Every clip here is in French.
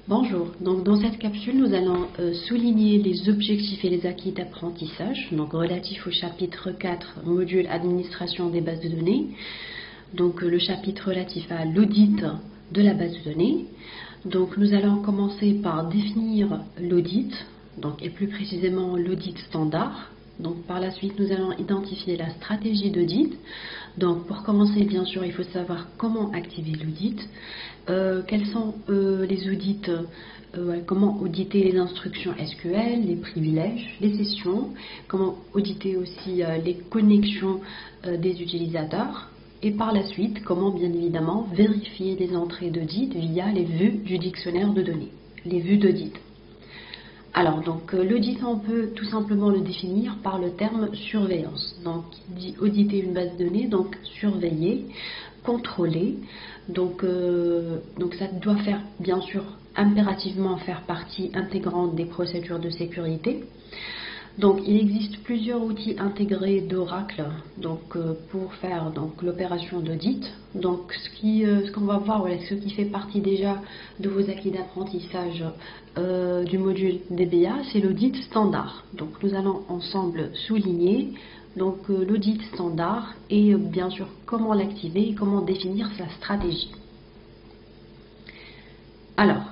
Bonjour, donc dans cette capsule nous allons souligner les objectifs et les acquis d'apprentissage, donc relatifs au chapitre 4, module administration des bases de données, donc le chapitre relatif à l'audit de la base de données. Donc nous allons commencer par définir l'audit, et plus précisément l'audit standard. Donc par la suite nous allons identifier la stratégie d'audit. Donc pour commencer, bien sûr, il faut savoir comment activer l'audit, quels sont les audits, comment auditer les instructions SQL, les privilèges, les sessions, comment auditer aussi les connexions des utilisateurs, et par la suite, comment bien évidemment vérifier les entrées d'audit via les vues du dictionnaire de données, les vues d'audit. Alors, donc, l'audit, on peut tout simplement le définir par le terme surveillance. Donc, il dit auditer une base de données, donc surveiller, contrôler. Donc ça doit faire, bien sûr, impérativement faire partie intégrante des procédures de sécurité. Donc, il existe plusieurs outils intégrés d'Oracle pour faire l'opération d'audit. Donc, ce qu'on va voir, ce qui fait partie déjà de vos acquis d'apprentissage du module DBA, c'est l'audit standard. Donc, nous allons ensemble souligner l'audit standard et bien sûr comment l'activer et comment définir sa stratégie. Alors,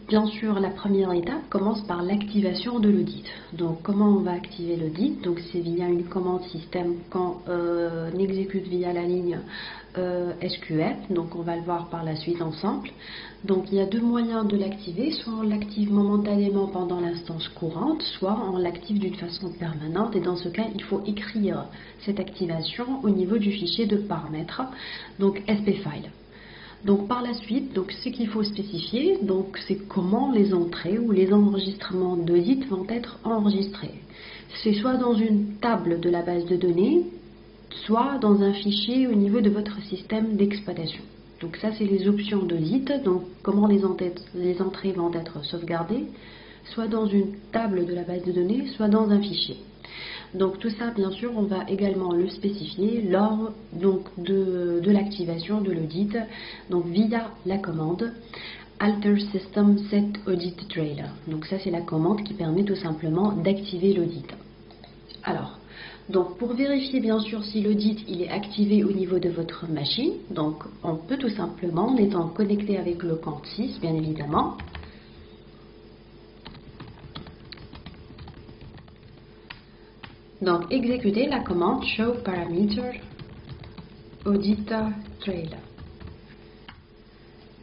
bien sûr, la première étape commence par l'activation de l'audit. Donc, comment on va activer l'audit? Donc, c'est via une commande système quand on exécute via la ligne SQL. Donc, on va le voir par la suite ensemble. Donc, il y a deux moyens de l'activer. Soit on l'active momentanément pendant l'instance courante, soit on l'active d'une façon permanente. Et dans ce cas, il faut écrire cette activation au niveau du fichier de paramètres, donc SPFile. Donc par la suite, ce qu'il faut spécifier, c'est comment les entrées ou les enregistrements d'audit vont être enregistrés. C'est soit dans une table de la base de données, soit dans un fichier au niveau de votre système d'exploitation. Donc ça, c'est les options d'audit, donc comment les entrées vont être sauvegardées, soit dans une table de la base de données, soit dans un fichier. Donc tout ça, bien sûr, on va également le spécifier lors de l'activation de l'audit, via la commande alter system set audit trailer. Donc ça, c'est la commande qui permet tout simplement d'activer l'audit. Alors, pour vérifier bien sûr si l'audit il est activé au niveau de votre machine, on peut tout simplement, en étant connecté avec le compte 6, bien évidemment, exécuter la commande show parameter audit trailer.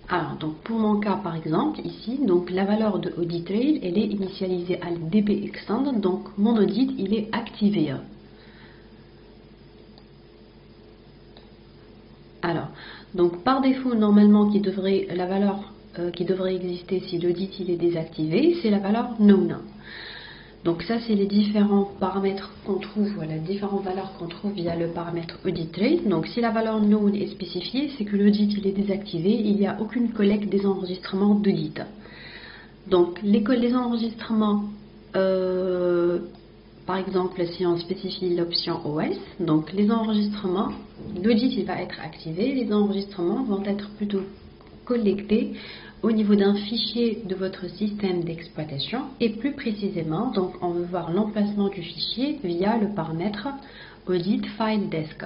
Alors, pour mon cas par exemple, ici, la valeur de audit trail, elle est initialisée à db extend, donc mon audit, il est activé. Alors, par défaut, normalement, la valeur qui devrait exister si l'audit il est désactivé, c'est la valeur known. Donc ça, c'est les différents paramètres qu'on trouve, différentes valeurs qu'on trouve via le paramètre audit rate. Donc si la valeur known est spécifiée, c'est que l'audit il est désactivé, il n'y a aucune collecte des enregistrements d'audit. Donc les enregistrements, par exemple si on spécifie l'option OS, les enregistrements, l'audit il va être activé, les enregistrements vont être plutôt collectés au niveau d'un fichier de votre système d'exploitation et plus précisément, on veut voir l'emplacement du fichier via le paramètre audit file desk.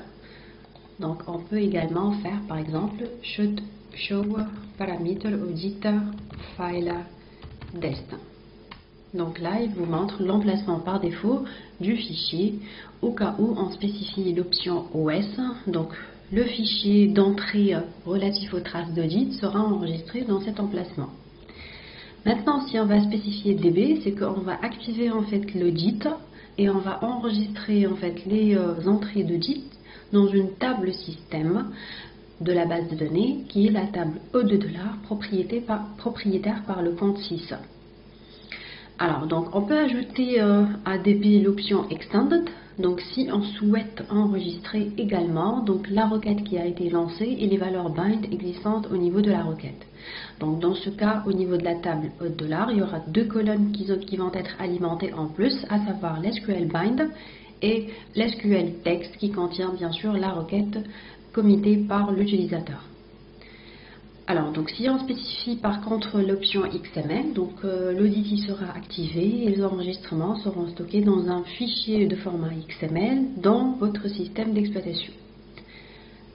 On peut également faire par exemple show parameter audit file desk. Là, il vous montre l'emplacement par défaut du fichier au cas où on spécifie l'option OS. Le fichier d'entrée relatif aux traces d'audit sera enregistré dans cet emplacement. Maintenant, si on va spécifier DB, c'est qu'on va activer l'audit et on va enregistrer les entrées d'audit dans une table système de la base de données qui est la table E2$ propriétaire par le compte 6. Alors, on peut ajouter à DB l'option Extended. Si on souhaite enregistrer également la requête qui a été lancée et les valeurs bind existantes au niveau de la requête. Dans ce cas, au niveau de la table $, il y aura deux colonnes qui vont être alimentées en plus, à savoir l'SQL bind et l'SQL text qui contient bien sûr la requête committée par l'utilisateur. Alors, donc si on spécifie par contre l'option XML, donc l'audit il sera activé et les enregistrements seront stockés dans un fichier de format XML dans votre système d'exploitation.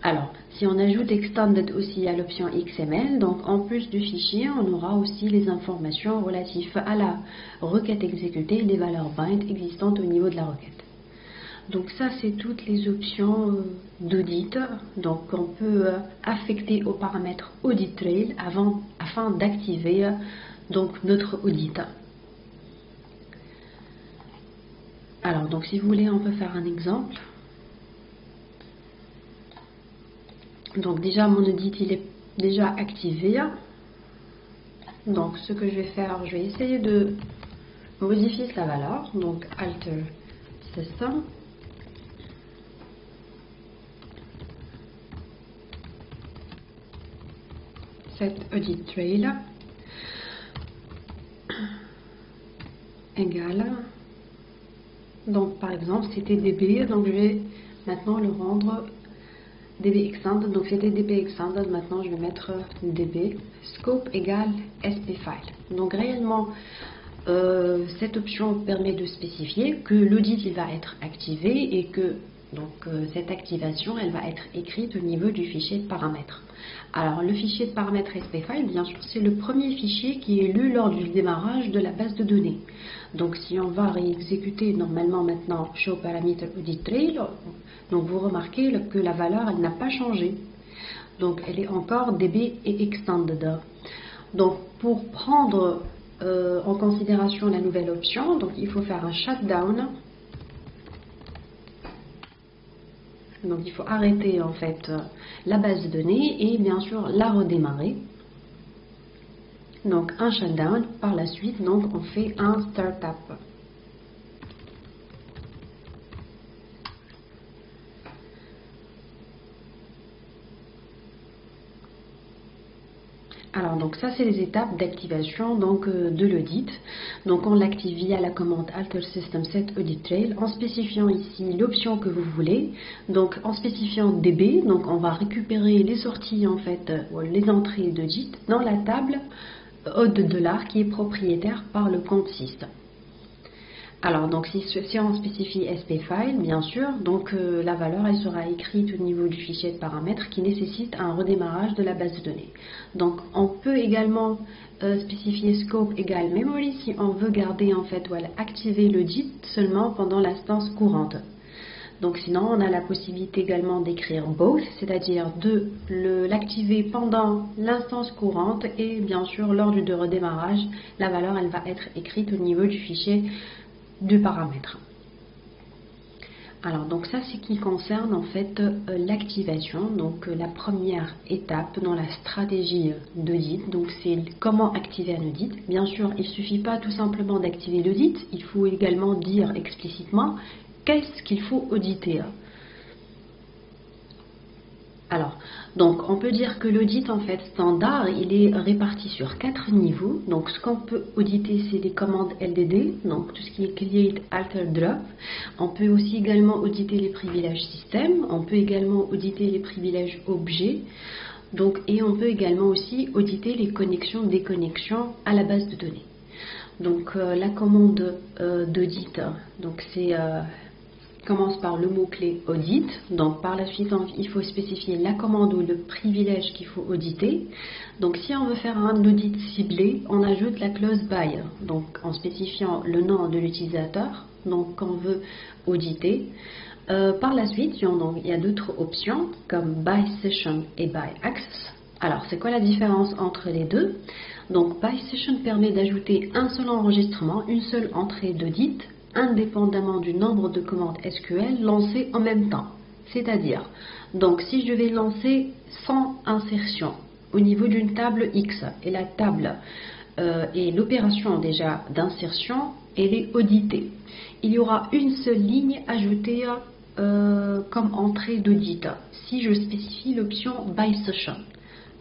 Alors, si on ajoute Extended aussi à l'option XML, donc en plus du fichier, on aura aussi les informations relatives à la requête exécutée et les valeurs bind existantes au niveau de la requête. Donc ça, c'est toutes les options d'audit. Donc on peut affecter aux paramètres Audit Trail afin d'activer donc notre audit. Alors donc si vous voulez, on peut faire un exemple. Donc déjà mon audit il est déjà activé. Donc ce que je vais faire, je vais essayer de modifier sa valeur. Donc Alter System. Audit Trail égale, donc par exemple c'était DB, donc je vais maintenant le rendre DB Extended, donc c'était DB Extended, maintenant je vais mettre DB Scope égale SP File. Donc réellement cette option permet de spécifier que l'audit il va être activé et que donc cette activation elle va être écrite au niveau du fichier de paramètres. Alors le fichier de paramètres SPFile, bien sûr, c'est le premier fichier qui est lu lors du démarrage de la base de données. Donc si on va réexécuter normalement maintenant Show Parameter Audit Trail, donc vous remarquez que la valeur elle n'a pas changé. Donc elle est encore DB et Extended. Donc pour prendre en considération la nouvelle option, donc il faut faire un shutdown. Donc il faut arrêter en fait la base de données et bien sûr la redémarrer. Donc un shutdown, par la suite donc on fait un startup. Alors donc ça c'est les étapes d'activation donc de l'audit. Donc on l'active via la commande Alter System Set Audit Trail en spécifiant ici l'option que vous voulez. Donc en spécifiant DB, donc on va récupérer les sorties en fait, les entrées d'audit dans la table $, qui est propriétaire par le compte système. Alors donc si on spécifie SPFile, bien sûr, donc la valeur elle sera écrite au niveau du fichier de paramètres qui nécessite un redémarrage de la base de données. Donc on peut également spécifier scope égale memory si on veut garder en fait activer l'audit seulement pendant l'instance courante. Donc sinon on a la possibilité également d'écrire both, c'est-à-dire de l'activer pendant l'instance courante et bien sûr lors du redémarrage, la valeur elle va être écrite au niveau du fichier du paramètre. Alors donc ça c'est qui concerne en fait l'activation, donc la première étape dans la stratégie d'audit. Donc c'est comment activer un audit. Bien sûr il ne suffit pas tout simplement d'activer l'audit, il faut également dire explicitement qu'est-ce qu'il faut auditer. Alors, donc on peut dire que l'audit en fait standard, il est réparti sur 4 niveaux. Donc ce qu'on peut auditer, c'est les commandes LDD, donc tout ce qui est Create, Alter, Drop. On peut aussi également auditer les privilèges système, on peut également auditer les privilèges objets. Donc, et on peut également aussi auditer les connexions, déconnexions à la base de données. Donc la commande d'audit, donc c'est commence par le mot-clé audit. Donc par la suite, il faut spécifier la commande ou le privilège qu'il faut auditer. Donc si on veut faire un audit ciblé, on ajoute la clause by, donc en spécifiant le nom de l'utilisateur, donc qu'on veut auditer. Par la suite, il y a d'autres options comme by session et by access. Alors c'est quoi la différence entre les deux? Donc by session permet d'ajouter un seul enregistrement, une seule entrée d'audit, indépendamment du nombre de commandes SQL lancées en même temps. C'est-à-dire, donc si je vais lancer 100 insertions au niveau d'une table X, et la table et l'opération déjà d'insertion, elle est auditée, il y aura une seule ligne ajoutée comme entrée d'audit, si je spécifie l'option by session.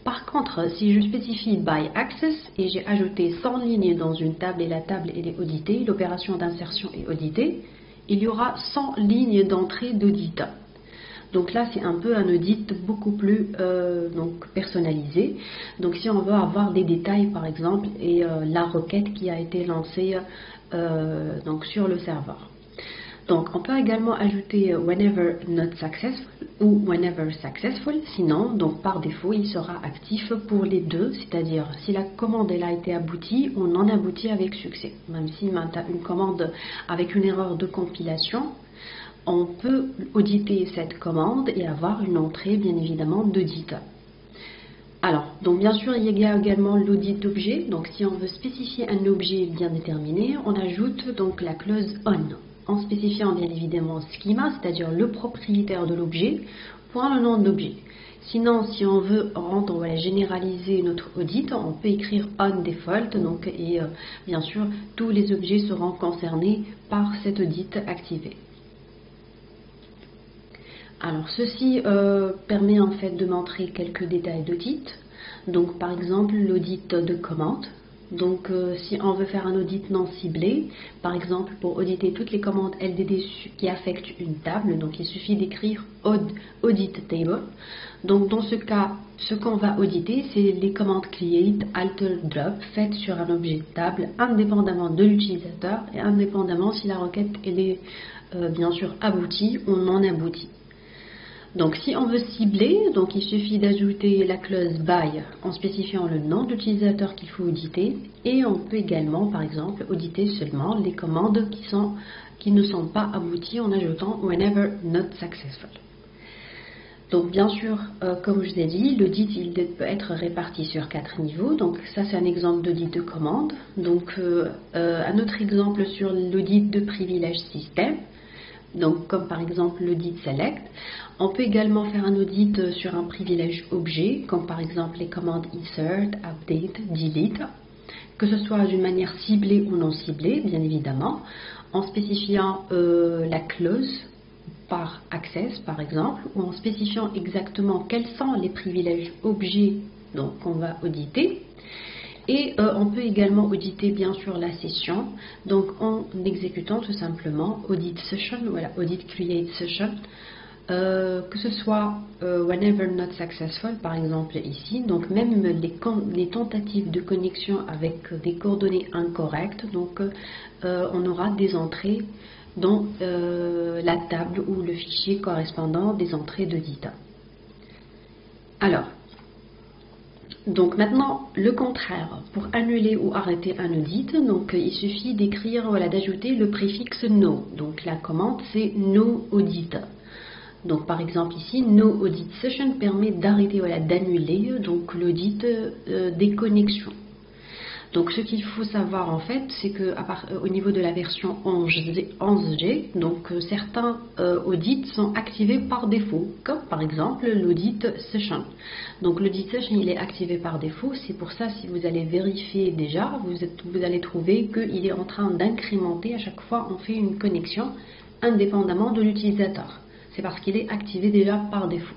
Par contre, si je spécifie by access et j'ai ajouté 100 lignes dans une table et la table elle est auditée, l'opération d'insertion est auditée, il y aura 100 lignes d'entrée d'audit. Donc là, c'est un peu un audit beaucoup plus donc personnalisé. Donc si on veut avoir des détails, par exemple, et la requête qui a été lancée donc sur le serveur. Donc, on peut également ajouter whenever not successful ou whenever successful. Sinon, donc par défaut, il sera actif pour les deux, c'est-à-dire si la commande elle a été aboutie ou non aboutie avec succès. Même si on a une commande avec une erreur de compilation, on peut auditer cette commande et avoir une entrée, bien évidemment, d'audit. Alors, donc bien sûr, il y a également l'audit d'objet. Donc, si on veut spécifier un objet bien déterminé, on ajoute donc la clause on, en spécifiant bien évidemment schema, c'est-à-dire le propriétaire de l'objet, point le nom de l'objet. Sinon, si on veut rendre, voilà, généraliser notre audit, on peut écrire on default, donc, et bien sûr, tous les objets seront concernés par cet audit activé. Alors, ceci permet en fait de montrer quelques détails d'audit. Donc, par exemple, l'audit de commande. Donc, si on veut faire un audit non ciblé, par exemple, pour auditer toutes les commandes LDD qui affectent une table, donc il suffit d'écrire audit table. Donc, dans ce cas, ce qu'on va auditer, c'est les commandes create, alter, drop faites sur un objet de table, indépendamment de l'utilisateur et indépendamment si la requête elle est bien sûr aboutie ou non aboutie. Donc si on veut cibler, donc il suffit d'ajouter la clause by en spécifiant le nom d'utilisateur qu'il faut auditer, et on peut également par exemple auditer seulement les commandes qui ne sont pas abouties en ajoutant whenever not successful. Donc bien sûr, comme je vous ai dit, l'audit il peut être réparti sur 4 niveaux. Donc ça c'est un exemple d'audit de commande. Donc un autre exemple sur l'audit de privilège système. Donc comme par exemple l'audit select. On peut également faire un audit sur un privilège objet, comme par exemple les commandes insert, update, delete, que ce soit d'une manière ciblée ou non ciblée, bien évidemment, en spécifiant la clause par access par exemple, ou en spécifiant exactement quels sont les privilèges objets qu'on va auditer. Et on peut également auditer bien sûr la session, donc en exécutant tout simplement audit session, voilà, audit create session, que ce soit whenever not successful par exemple ici, donc même les tentatives de connexion avec des coordonnées incorrectes, donc on aura des entrées dans la table ou le fichier correspondant des entrées d'audit. Alors, donc maintenant, le contraire, pour annuler ou arrêter un audit, donc il suffit d'écrire, voilà, d'ajouter le préfixe no. Donc la commande c'est no audit. Donc par exemple ici, no audit session permet d'arrêter, voilà, d'annuler donc l'audit des connexions. Donc ce qu'il faut savoir en fait, c'est que au niveau de la version 11G, donc certains audits sont activés par défaut, comme par exemple l'audit session. Donc l'audit session il est activé par défaut, c'est pour ça si vous allez vérifier déjà, vous allez trouver qu'il est en train d'incrémenter à chaque fois on fait une connexion indépendamment de l'utilisateur. C'est parce qu'il est activé déjà par défaut.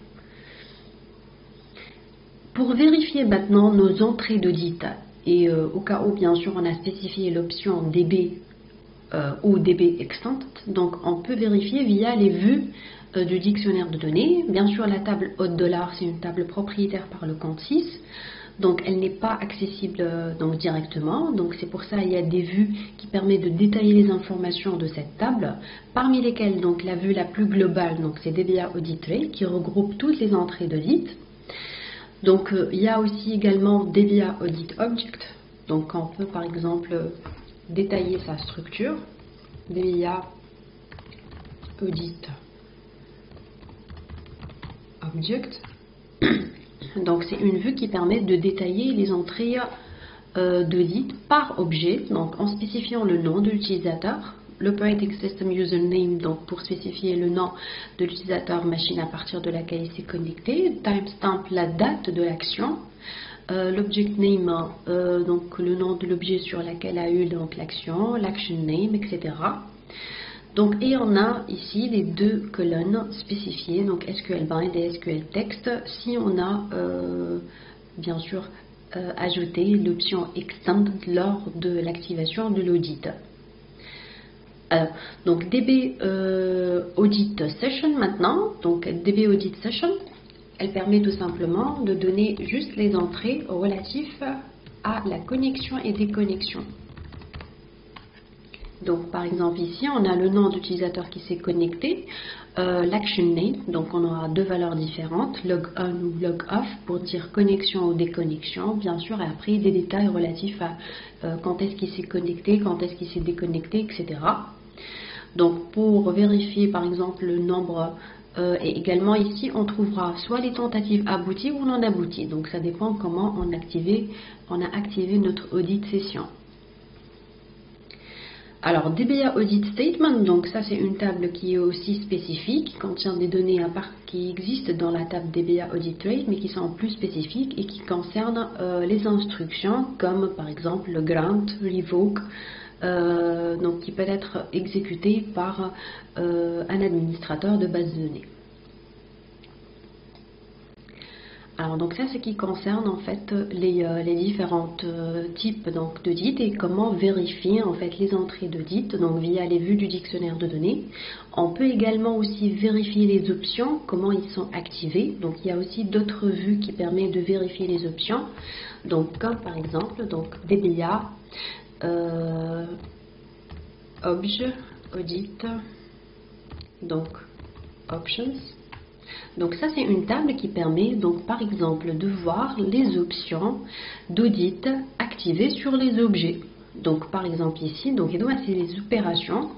Pour vérifier maintenant nos entrées d'audit, et au cas où bien sûr on a spécifié l'option DB ou DB Extent, donc on peut vérifier via les vues du dictionnaire de données. Bien sûr la table $, c'est une table propriétaire par le compte 6, donc elle n'est pas accessible donc directement, donc c'est pour ça il y a des vues qui permettent de détailler les informations de cette table, parmi lesquelles donc la vue la plus globale, donc c'est DBA Audit Tray qui regroupe toutes les entrées d'audit. Donc il y a aussi également DBA Audit Object, donc on peut par exemple détailler sa structure, DBA Audit Object. Donc c'est une vue qui permet de détailler les entrées d'audit par objet, donc en spécifiant le nom de l'utilisateur, l'operating system username, donc pour spécifier le nom de l'utilisateur machine à partir de laquelle il s'est connecté, timestamp la date de l'action, l'object name, donc le nom de l'objet sur lequel a eu donc l'action, l'action name, etc. Donc, et on a ici les deux colonnes spécifiées, donc SQL bind et SQL text, si on a bien sûr ajouté l'option extend lors de l'activation de l'audit. Alors, donc DB Audit Session maintenant. Donc DB Audit Session, elle permet tout simplement de donner juste les entrées relatives à la connexion et déconnexion. Donc par exemple ici, on a le nom d'utilisateur qui s'est connecté, l'action name, donc on aura deux valeurs différentes, log on ou log off pour dire connexion ou déconnexion, bien sûr, et après des détails relatifs à quand est-ce qu'il s'est connecté, quand est-ce qu'il s'est déconnecté, etc. Donc pour vérifier par exemple le nombre, et également ici on trouvera soit les tentatives abouties ou non abouties, donc ça dépend comment on a activé notre audit session. Alors, DBA Audit Statement, donc ça c'est une table qui est aussi spécifique, qui contient des données à part qui existent dans la table DBA Audit Rate, mais qui sont plus spécifiques et qui concernent les instructions, comme par exemple le grant, revoke, donc qui peut être exécuté par un administrateur de base de données. Alors donc ça, c'est qui concerne en fait les différents types d'audit et comment vérifier en fait les entrées d'audit, donc via les vues du dictionnaire de données. On peut également aussi vérifier les options, comment ils sont activés. Donc il y a aussi d'autres vues qui permettent de vérifier les options. Donc comme par exemple donc DBA Obj Audit, donc Options. Donc ça c'est une table qui permet donc par exemple de voir les options d'audit activées sur les objets. Donc par exemple ici, donc c'est les opérations.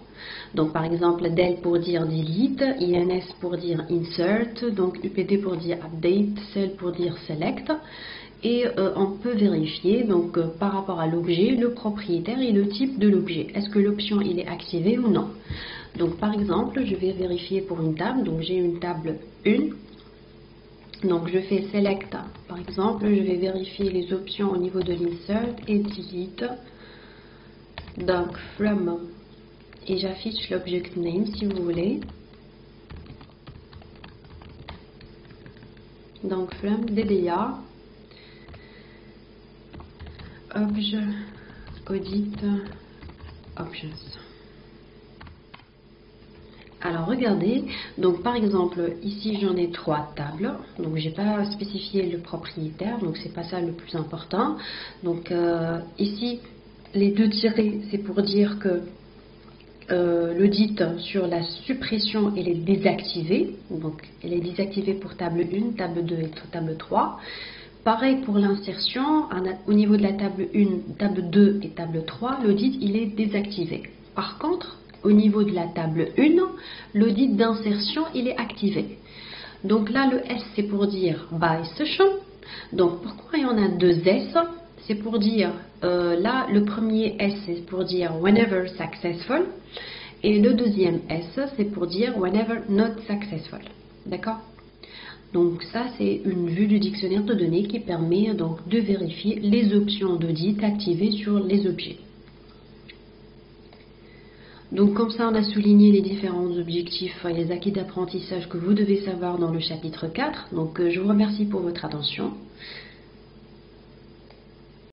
Donc par exemple del pour dire delete, ins pour dire insert, donc upd pour dire update, cell pour dire select. Et on peut vérifier donc par rapport à l'objet, le propriétaire et le type de l'objet. Est-ce que l'option il est activée ou non? Donc par exemple, je vais vérifier pour une table, donc j'ai une table 1. Donc je fais select, par exemple, je vais vérifier les options au niveau de l'insert et delete. Donc from, et j'affiche l'object name si vous voulez. Donc from DBA Obj Audit Options. Alors regardez, donc par exemple ici j'en ai 3 tables, donc j'ai pas spécifié le propriétaire, donc c'est pas ça le plus important. Donc ici les 2 tirés c'est pour dire que l'audit sur la suppression elle est désactivée, donc elle est désactivée pour table 1, table 2 et table 3. Pareil pour l'insertion, au niveau de la table 1, table 2 et table 3, l'audit il est désactivé. Par contre, au niveau de la table 1, l'audit d'insertion, il est activé. Donc là, le S, c'est pour dire by session. Donc pourquoi il y en a 2 S? C'est pour dire, là, le premier S, c'est pour dire whenever successful. Et le deuxième S, c'est pour dire whenever not successful. D'accord? Donc ça, c'est une vue du dictionnaire de données qui permet donc de vérifier les options d'audit activées sur les objets. Donc comme ça, on a souligné les différents objectifs et les acquis d'apprentissage que vous devez savoir dans le chapitre 4. Donc je vous remercie pour votre attention.